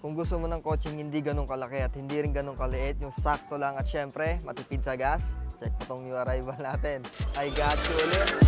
Kung gusto mo ng coaching hindi ganun kalaki at hindi rin ganun kaliit, yung sakto lang at syempre, matipid sa gas, check mo tong new arrival natin. I got you ulit.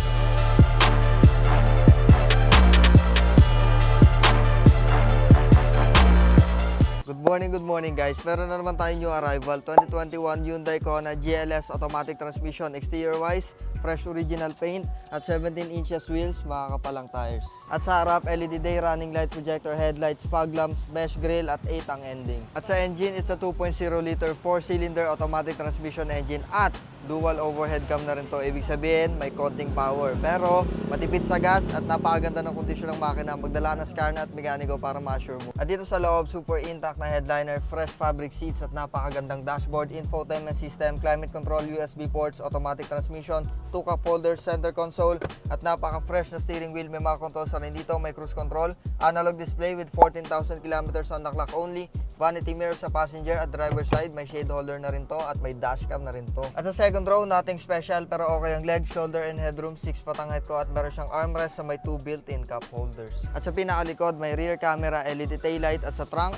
Good morning guys. Meron na naman tayong new arrival. 2021 Hyundai Kona GLS automatic transmission. Exterior wise, fresh original paint at 17 inches wheels, makakapalang tires. At sa harap, LED day, running light, projector headlights, fog lamps, mesh grille at 8 ang ending. At sa engine, it's a 2.0 liter 4-cylinder automatic transmission engine at dual overhead cam na rin to. Ibig sabihin, may konting power. Pero matipid sa gas at napakaganda ng kondisyon ng makina. Magdala na Scarna at mekaniko para ma-assure mo. At dito sa loob, super intact na headliner, fresh fabric seats at napakagandang dashboard, infotainment system, climate control, USB ports, automatic transmission, 2 cup holders, center console at napaka-fresh na steering wheel. May mga controls na rin dito, may cruise control, analog display with 14,000 kilometers on the clock only, vanity mirror sa passenger at driver side, may shade holder na rin to at may dashcam na rin to. At sa second row, nothing special pero okay ang leg, shoulder and headroom, 6 patang height ko at meron siyang armrest sa may 2 built-in cup holders. At sa pinakalikod, may rear camera, LED taillight at sa trunk,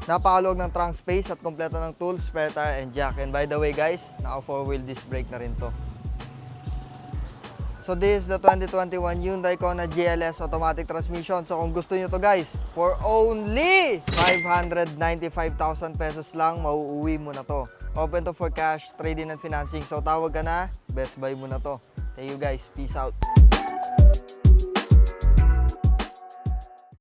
napakaluwag ng trunk space at kompleto ng tools, spare tire and jack. And by the way guys, naka 4-wheel disc brake na rin to. So this is the 2021 Hyundai Kona GLS automatic transmission. So kung gusto nyo to guys, for only 595,000 pesos lang, mauuwi mo na to. Open to for cash, trade-in and financing. So tawag ka na, best buy mo na to. Thank you guys, peace out.